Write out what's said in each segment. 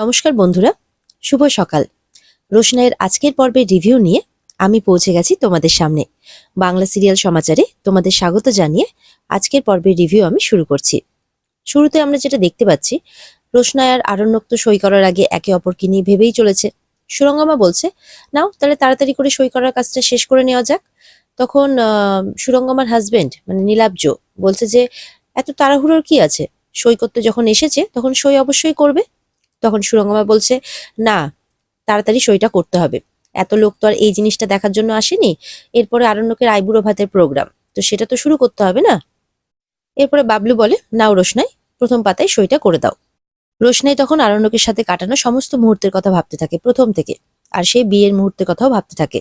নমস্কার বন্ধুরা, শুভ সকাল। রোশনাইয়ের আজকের পর্বের রিভিউ নিয়ে আমি পৌঁছে গেছি তোমাদের সামনে। বাংলা সিরিয়াল সমাচারে তোমাদের স্বাগত জানিয়ে আজকের পর্বের রিভিউ আমি শুরু করছি। শুরুতে আমরা যেটা দেখতে পাচ্ছি, রোশনাই আর আরণ্যক তো সই করার আগে একে অপরকে নিয়ে ভেবেই চলেছে। সুরঙ্গমা বলছে, নাও তাহলে তাড়াতাড়ি করে সই করার কাজটা শেষ করে নেওয়া যাক। তখন সুরঙ্গমার হাজবেন্ড মানে নীলাব্জ বলছে যে এত তাড়াহুড়োর কি আছে, সই করতে যখন এসেছে তখন সই অবশ্যই করবে। তখন সুরঙ্গমা বলছে, না, তাড়াতাড়ি সইটা করতে হবে, এত লোক তো আর এই জিনিসটা দেখার জন্য আসেনি। এরপরে আরণ্যকের আইবুড়ো ভাতের প্রোগ্রাম, তো সেটা তো শুরু করতে হবে না। এরপরে বাবলু বলে, নাও রোশনাই, প্রথম পাতায় সইটা করে দাও। রোশনাই তখন আরণ্যকের সাথে কাটানো সমস্ত মুহূর্তের কথা ভাবতে থাকে প্রথম থেকে, আর সেই বিয়ের মুহূর্তের কথাও ভাবতে থাকে।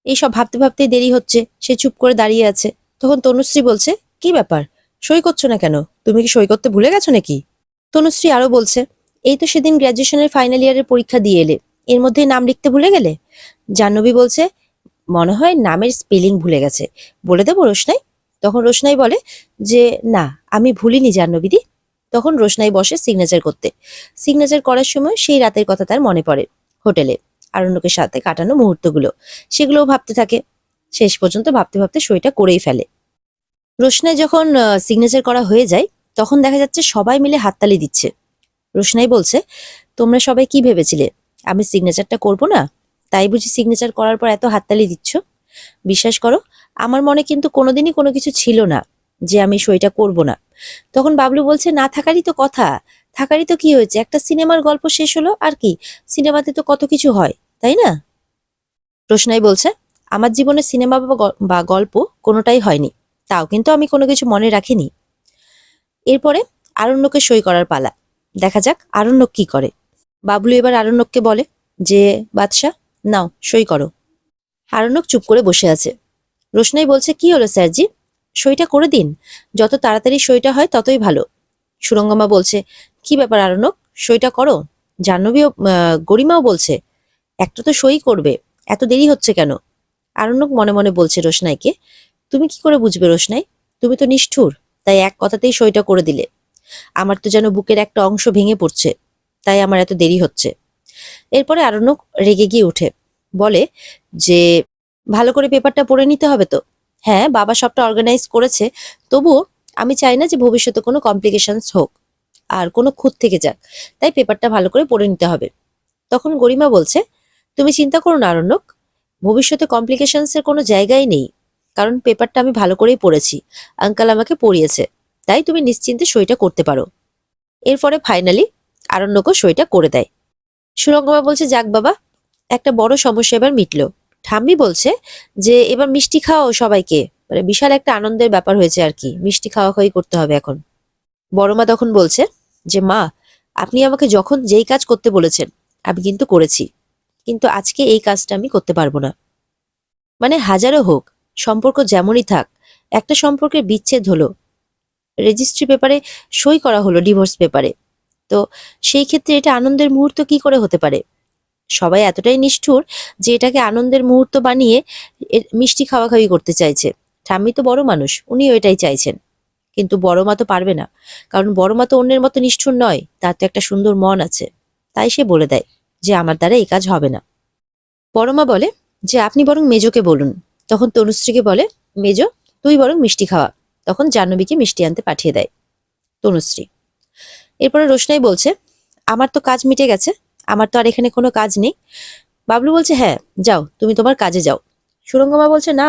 এইসব ভাবতে ভাবতেই দেরি হচ্ছে, সে চুপ করে দাঁড়িয়ে আছে। তখন তনুশ্রী বলছে, কি ব্যাপার, সই করছো না কেন? তুমি কি সই করতে ভুলে গেছো নাকি? তনুশ্রী আরো বলছে, এই তো সেদিন গ্র্যাজুয়েশনের ফাইনাল ইয়ারের পরীক্ষা দিয়ে এলে, এর মধ্যে নাম লিখতে ভুলে গেলে? জাহ্নবী বলছে, মনে হয় নামের স্পেলিং ভুলে গেছে, বলে দেবো রোশনাই? তখন রোশনাই বলে যে, না, আমি ভুলিনি জাহ্নবীদি। তখন রোশনাই বসে সিগনেচার করতে। সিগনেচার করার সময় সেই রাতের কথা তার মনে পড়ে, হোটেলে আরণ্যকের সাথে কাটানো মুহূর্তগুলো, সেগুলোও ভাবতে থাকে। শেষ পর্যন্ত ভাবতে ভাবতে সইটা করেই ফেলে। রোশনাই যখন সিগনেচার করা হয়ে যায়, তখন দেখা যাচ্ছে সবাই মিলে হাততালি দিচ্ছে। রোশনাই বলছে, তোমরা সবাই কি ভেবেছিলে আমি সিগনেচারটা করব না? তাই বুঝি সিগনেচার করার পর এত হাততালি দিচ্ছ? বিশ্বাস করো, আমার মনে কিন্তু কোনোদিনই কোনো কিছু ছিল না যে আমি সইটা করব না। তখন বাবলু বলছে, না থাকারই তো কথা, থাকারই তো কি হয়েছে, একটা সিনেমার গল্প শেষ হলো আর কি, সিনেমাতে তো কত কিছু হয়, তাই না? রোশনাই বলছে, আমার জীবনে সিনেমা বা গল্প কোনোটাই হয়নি, তাও কিন্তু আমি কোনো কিছু মনে রাখিনি। এরপরে আরণ্যকে সই করার পালা, দেখা যাক আরণ্যক কি করে। বাবলু এবার আরণ্যককে বলে যে, বাদশা, নাও সই করো। আরণ্যক চুপ করে বসে আছে। রোশনাই বলছে, কি হলো স্যারজি, সইটা করে দিন, যত তাড়াতাড়ি সইটা হয় ততই ভালো। সুরঙ্গমা বলছে, কি ব্যাপার আরণ্যক, সইটা করো। জাহ্নবীও গরিমাও বলছে, একটা তো সই করবে, এত দেরি হচ্ছে কেন? আরণ্যক মনে মনে বলছে রোশনাইকে, তুমি কি করে বুঝবে রোশনাই, তুমি তো নিষ্ঠুর, তাই এক কথাতেই সইটা করে দিলে। আমার তো যেন বুকের একটা অংশ ভেঙে পড়ছে, তাই আমার এত দেরি হচ্ছে। এরপরে আরণ্যক রেগে গিয়ে উঠে বলে যে, ভালো করে পেপারটা পড়ে নিতে হবে তো। হ্যাঁ, বাবা সবটা অর্গানাইজ করেছে, তবুও আমি চাই না যে ভবিষ্যতে কোনো কমপ্লিকেশনস হোক আর কোনো খুঁত থেকে যাক, তাই পেপারটা ভালো করে পড়ে নিতে হবে। তখন গরিমা বলছে, তুমি চিন্তা করো না আরণ্যক, ভবিষ্যতে কমপ্লিকেশনস এর কোনো জায়গাই নেই, কারণ পেপারটা আমি ভালো করেই পড়েছি, আঙ্কাল আমাকে পড়িয়েছে, তাই তুমি নিশ্চিন্তে সইটা করতে পারো। এরপরে ফাইনালি আরণ্যকও সইটা করে দেয়। সুরঙ্গমা বলছে, যাক বাবা, একটা বড় সমস্যা এবার মিটলো। ঠাম্মি বলছে যে এবার মিষ্টি খাওয়াও সবাইকে, মানে বিশাল একটা আনন্দের ব্যাপার হয়েছে আর কি, মিষ্টি খাওয়াখাওয়ি করতে হবে এখন। বড়মা তখন বলছে যে, মা, আপনি আমাকে যখন যেই কাজ করতে বলেছেন আমি কিন্তু করেছি, কিন্তু আজকে এই কাজটা আমি করতে পারবো না। মানে হাজারো হোক, সম্পর্ক যেমনই থাক, একটা সম্পর্কের বিচ্ছেদ হলো, রেজিস্ট্রি পেপারে সই করা হলো ডিভোর্স পেপারে, তো সেই ক্ষেত্রে এটা আনন্দের মুহূর্ত কি করে হতে পারে? সবাই এতটাই নিষ্ঠুর যে এটাকে আনন্দের মুহূর্ত বানিয়ে মিষ্টি খাওয়াখাওয়ি করতে চাইছে। ঠাম্মি তো বড় মানুষ, উনিও এটাই চাইছেন, কিন্তু বড় মা তো পারবে না, কারণ বড় মা তো অন্যের মতো নিষ্ঠুর নয়, তার তো একটা সুন্দর মন আছে। তাই সে বলে দেয় যে আমার দ্বারা এই কাজ হবে না। বড় মা বলে যে, আপনি বরং মেজোকে বলুন। তখন তনুশ্রীকে বলে, মেজো, তুই বরং মিষ্টি খাওয়া। তখন জাহ্নবীকে মিষ্টি আনতে পাঠিয়ে দেয় তনুশ্রী। এরপরে রোশনাই বলছে, আমার তো কাজ মিটে গেছে, আমার তো আর এখানে কোনো কাজ নেই। বাবলু বলছে, হ্যাঁ যাও, তুমি তোমার কাজে যাও। সুরঙ্গমা বলছে, না,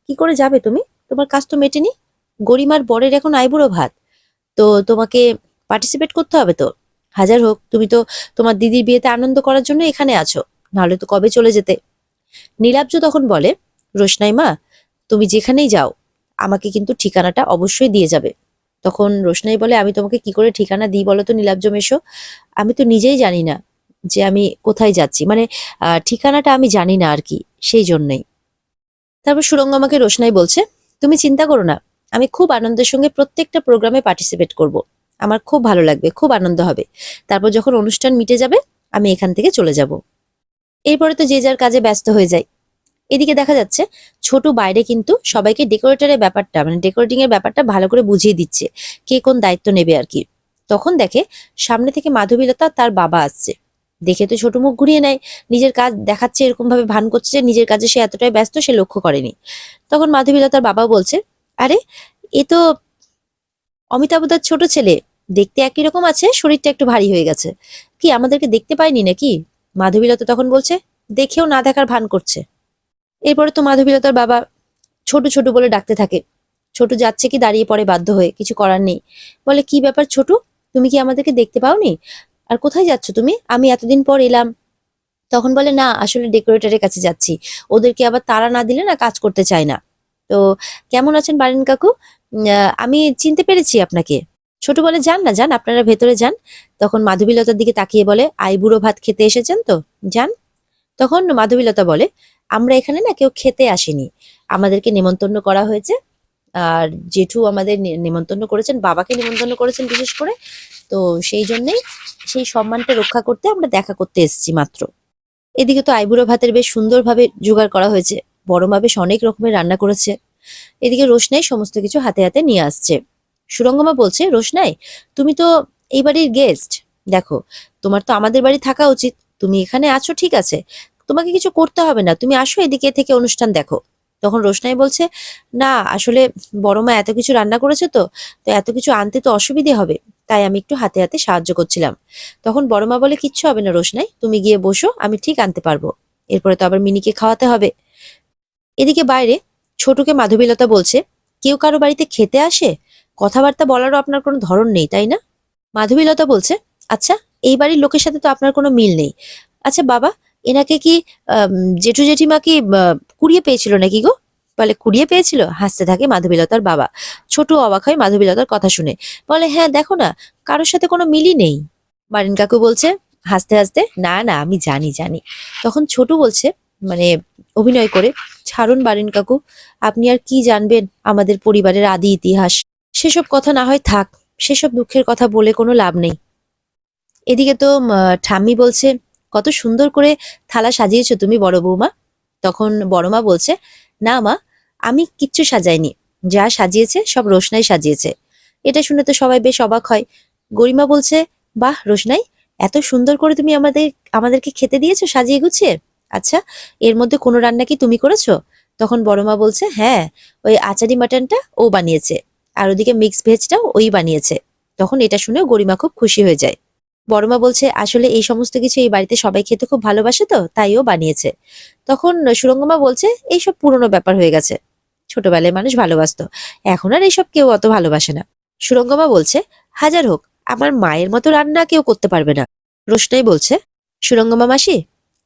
কি করে যাবে তুমি, তোমার কাজ তো মেটেনি, গরিমার বরের এখন আইবুড়ো ভাত, তো তোমাকে পার্টিসিপেট করতে হবে তো। হাজার হোক, তুমি তো তোমার দিদির বিয়েতে আনন্দ করার জন্য এখানে আছো, নাহলে তো কবে চলে যেতে। নীলাব্জ তখন বলে, রোশনাই মা, তুমি যেখানেই যাও আমাকে কিন্তু ঠিকানাটা অবশ্যই দিয়ে যাবে। তখন রোশনাই বলে, আমি তোমাকে কি করে ঠিকানা দিই বলো তো নীলাব্জ মেশো, আমি তো নিজেই জানি না যে আমি কোথায় যাচ্ছি, মানে ঠিকানাটা আমি জানি না আর কি, সেই জন্যই। তারপর সুরঙ্গমাকে রোশনাই বলছে, তুমি চিন্তা করো না, আমি খুব আনন্দের সঙ্গে প্রত্যেকটা প্রোগ্রামে পার্টিসিপেট করব, আমার খুব ভালো লাগবে, খুব আনন্দ হবে। তারপর যখন অনুষ্ঠান মিটে যাবে আমি এখান থেকে চলে যাব। এরপরে তো যে যার কাজে ব্যস্ত হয়ে যায়। এদিকে দেখা যাচ্ছে ছোট বাইরে কিন্তু সবাইকে ডেকোরেটরের ব্যাপারটা, মানে ডেকোরেটিং এর ব্যাপারটা ভালো করে বুঝিয়ে দিচ্ছে, কে কোন দায়িত্ব নেবে আর কি। তখন দেখে সামনে থেকে মাধবীলতা তার বাবা আসছে। দেখে তো ছোট মুখ ঘুরিয়ে নেয়, নিজের কাজ দেখাচ্ছে, এরকম ভাবে ভান করছে যে নিজের কাজে সে এতটাই ব্যস্ত সে লক্ষ্য করেনি। তখন মাধবীলতার বাবা বলছে, আরে এ তো অমিতাভদার ছোট ছেলে, দেখতে একই রকম আছে, শরীরটা একটু ভারী হয়ে গেছে, কি আমাদেরকে দেখতে পায়নি নাকি? মাধবীলতা তখন বলছে, দেখেও না দেখার ভান করছে। এরপরে তো মাধবীলতার বাবা ছোট ছোট বলে ডাকতে থাকে। ছোট যাচ্ছে কি দাঁড়িয়ে পড়ে বাধ্য হয়ে, কিছু করার নেই। বলে, কি ব্যাপার ছোট, তুমি কি আমাদেরকে দেখতে পাওনি? আর কোথায় যাচ্ছ তুমি? আমি এতদিন পর এলাম। তখন বলে, না আসলে ডেকোরেটরের কাছে যাচ্ছি, ওদেরকে আবার তাড়া না দিলে না কাজ করতে চায় না। তো কেমন আছেন বারিন কাকু? আমি চিনতে পেরেছি আপনাকে। ছোট বলে, যান না যান, আপনারা ভেতরে যান। তখন মাধবীলতার দিকে তাকিয়ে বলে, আইবুড়ো ভাত খেতে এসেছেন তো, যান। তখন মাধবীলতা বলে, আমরা এখানে না কেউ খেতে আসিনি, আমাদেরকে নেমন্তন্ন করা হয়েছে। আর জেঠু আমাদের নেমন্তন্ন করেছেন, বাবাকে নেমন্তন্ন করেছেন বিশেষ করে। তো সেই জন্যই, সেই সম্মানটা রক্ষা করতে আমরা দেখা করতে এসেছি মাত্র। এদিকে তো আইবুড়ো ভাতের বেশ সুন্দরভাবে জোগাড় করা হয়েছে, বড় মা বেশ অনেক রকমের রান্না করেছে। এদিকে রোশনাই সমস্ত কিছু হাতে হাতে নিয়ে আসছে। সুরঙ্গমা বলছে, রোশনাই তুমি তো এই বাড়ির গেস্ট, দেখো তোমার তো আমাদের বাড়ি থাকা উচিত, তুমি এখানে আছো ঠিক আছে, তোমাকে কিছু করতে হবে না, তুমি আসো এদিকে থেকে অনুষ্ঠান দেখো। তখন রোশনাই বলছে, না আসলে বড় মা এত কিছু রান্না করেছে, তো তো এত কিছু আনতে তো অসুবিধে হবে, তাই আমি একটু হাতে হাতে সাহায্য করছিলাম। তখন বড় মা বলে, কিচ্ছু হবে না রোশনাই, তুমি গিয়ে বসো, আমি ঠিক আনতে পারবো। এরপরে তো আবার মিনিকে খাওয়াতে হবে। এদিকে বাইরে ছোটকে মাধবীলতা বলছে, কেউ কারো বাড়িতে খেতে আসে, কথাবার্তা বলারও আপনার কোনো ধরন নেই তাই না? মাধবীলতা বলছে, আচ্ছা এই বাড়ির লোকের সাথে তো আপনার কোনো মিল নেই। আচ্ছা বাবা, এনাকে কি জেঠু জেঠিমা কি কুড়িয়ে পেয়েছিল নাকি গো? বলে, কুড়িয়ে পেয়েছিল? হাসতে থাকে মাধবীলতার বাবা। ছোট অবাক হয় মাধবীলতার কথা শুনে, বলে, হ্যাঁ দেখো না, কারোর সাথে কোনো মিলই নেই। মারিন কাকু বলছে হাসতে হাসতে, না না আমি জানি জানি। তখন ছোট বলছে, মানে অভিনয় করে, ছাড়ুন বারিন কাকু, আপনি আর কি জানবেন আমাদের পরিবারের আদি ইতিহাস, সেসব কথা না হয় থাক, সেসব দুঃখের কথা বলে কোনো লাভ নেই। এদিকে তো ঠাম্মি বলছে, কত সুন্দর করে থালা সাজিয়েছো তুমি বড় বৌমা। তখন বড় মা বলছে, না মা, আমি কিচ্ছু সাজাইনি, যা সাজিয়েছে সব রোশনাই সাজিয়েছে। এটা শুনে তো সবাই বেশ অবাক হয়। গরিমা বলছে, বাহ রোশনাই, এত সুন্দর করে তুমি আমাদেরকে খেতে দিয়েছো সাজিয়ে গুছিয়ে। আচ্ছা, এর মধ্যে কোনো রান্না কি তুমি করেছো? তখন বড় মা বলছে, হ্যাঁ, ওই আচারি মাটনটা ও বানিয়েছে, আর ওদিকে মিক্স ভেজটাও ওই বানিয়েছে। তখন এটা শুনেও গরিমা খুব খুশি হয়ে যায়। বড়মা বলছে, আসলে এই সমস্ত কিছু এই বাড়িতে সবাই খেতে খুব ভালোবাসে, তো তাই ও বানিয়েছে। তখন সুরঙ্গমা বলছে, এইসব পুরনো ব্যাপার হয়ে গেছে, ছোটবেলায় মানুষ ভালোবাসতো, এখন আর এইসব কেউ অত ভালোবাসে না। সুরঙ্গমা বলছে, হাজার হোক, আমার মায়ের মতো রান্না কেউ করতে পারবে না। রোশনাই বলছে, সুরঙ্গমা মাসি,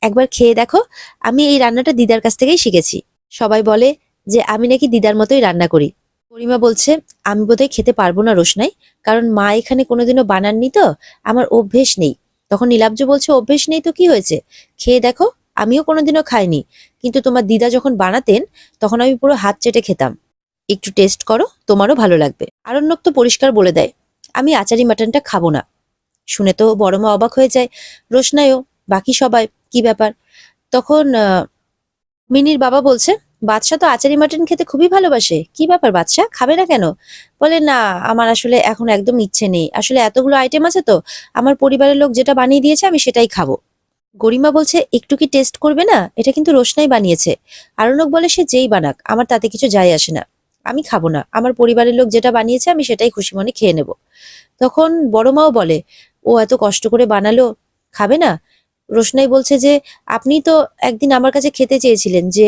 একবার খেয়ে দেখো, আমি এই রান্নাটা দিদার কাছ থেকেই শিখেছি। সবাই বলে যে আমি নাকি দিদার মতোই রান্না করি। গরিমা বলছে, আমি বোধহয় খেতে পারবো না রোশনাই, কারণ মা এখানে কোনোদিনও বানাননি তো, আমার অভ্যেস নেই। তখন নীলাব্জ বলছে, অভ্যেস নেই তো কি হয়েছে, খেয়ে দেখো, আমিও কোনোদিনও খাইনি, কিন্তু তোমার দিদা যখন বানাতেন তখন আমি পুরো হাত চেটে খেতাম, একটু টেস্ট করো, তোমারও ভালো লাগবে। আরণ্যক তো পরিষ্কার বলে দেয়, আমি আচারি মাটনটা খাবো না। শুনে তো বড় মা অবাক হয়ে যায়, রোশনাইও, বাকি সবাই, কি ব্যাপার? তখন মিনির বাবা বলছে, বাদশা তো আচারি মাটন খেতে খুবই ভালোবাসে, কি ব্যাপার বাদশা, খাবে না কেন? বলে, না আমার আসলে এখন একদম ইচ্ছে নেই, আসলে এতগুলো আইটেম আছে তো, আমার পরিবারের লোক যেটা বানিয়ে দিয়েছে আমি সেটাই খাবো। গরিমা বলছে, একটু কি টেস্ট করবে না, এটা কিন্তু রোশনাই বানিয়েছে। আরণ্যক বলে, সে যেই বানাক, আমার তাতে কিছু যায় আসে না, আমি খাবো না, আমার পরিবারের লোক যেটা বানিয়েছে আমি সেটাই খুশি মনে খেয়ে নেব। তখন বড় মাও বলে, ও এত কষ্ট করে বানালো, খাবে না? রোশনাই বলছে যে, আপনি তো একদিন আমার কাছে খেতে চেয়েছিলেন যে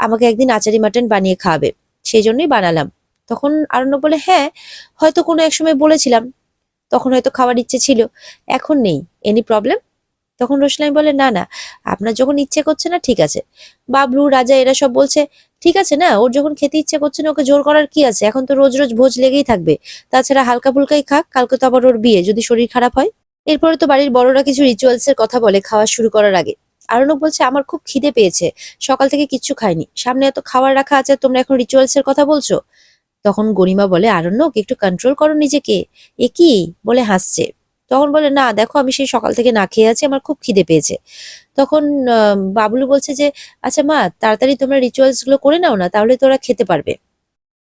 আমাকে একদিন আচারি মাটন বানিয়ে খাওয়াবে, সেই জন্যই বানালাম। তখন আরণ্যক বলে, হ্যাঁ হয়তো কোনো এক সময় বলেছিলাম, তখন হয়তো খাওয়ার ইচ্ছে ছিল, এখন নেই, এনি প্রবলেম? তখন রোশনাই বলে, না না, আপনার যখন ইচ্ছে করছে না ঠিক আছে। বাবলু রাজা এরা সব বলছে, ঠিক আছে না, ওর যখন খেতে ইচ্ছে করছে না ওকে জোর করার কি আছে, এখন তো রোজ রোজ ভোজ লেগেই থাকবে, তাছাড়া হালকা ফুলকাই খাক, কালকে তো আবার ওর বিয়ে, যদি শরীর খারাপ হয়। এরপরে তো বাড়ির বড়রা কিছু রিচুয়ালস এর কথা বলে খাওয়া শুরু করার আগে। আরণক বলছে, আমার খুব খিদে পেয়েছে, সকাল থেকে কিচ্ছু খাইনি, সামনে এত খাবার রাখা আছে, তোমরা এখন রিচুয়ালস এর কথা বলছো? তখন গরিমা বলে, আরণ্যক একটু কন্ট্রোল করো নিজেকে, এ কি বলে হাসছে। তখন বলে, না দেখো, আমি সেই সকাল থেকে না খেয়ে আছি, আমার খুব খিদে পেয়েছে। তখন বাবলু বলছে যে, আচ্ছা মা, তাড়াতাড়ি তোমরা রিচুয়ালস গুলো করে নাও না, তাহলে তোরা খেতে পারবে।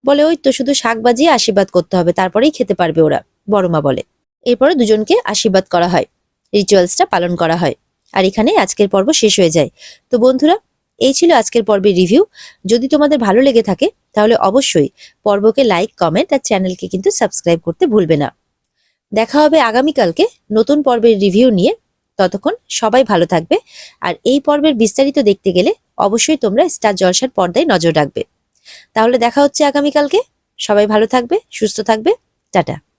বলে, ওই তো শুধু শাক বাজিয়ে আশীর্বাদ করতে হবে, তারপরেই খেতে পারবে ওরা, বড় মা বলে। এরপরে দুজনকে আশীর্বাদ করা হয়, রিচুয়ালসটা পালন করা হয়। আর এখানে আজকের পর্ব শেষ হয়ে যায়। তো বন্ধুরা, এই ছিল আজকের পর্বের রিভিউ। যদি তোমাদের ভালো লেগে থাকে তাহলে অবশ্যই পর্বকে লাইক, কমেন্ট আর চ্যানেলকে কিন্তু সাবস্ক্রাইব করতে ভুলবে না। দেখা হবে আগামীকালকে নতুন পর্বের রিভিউ নিয়ে। ততক্ষণ সবাই ভালো থাকবে। আর এই পর্বের বিস্তারিত দেখতে গেলে অবশ্যই তোমরা স্টার জলসার পর্দায় নজর রাখবে। তাহলে দেখা হচ্ছে আগামীকালকে। সবাই ভালো থাকবে, সুস্থ থাকবে। টাটা।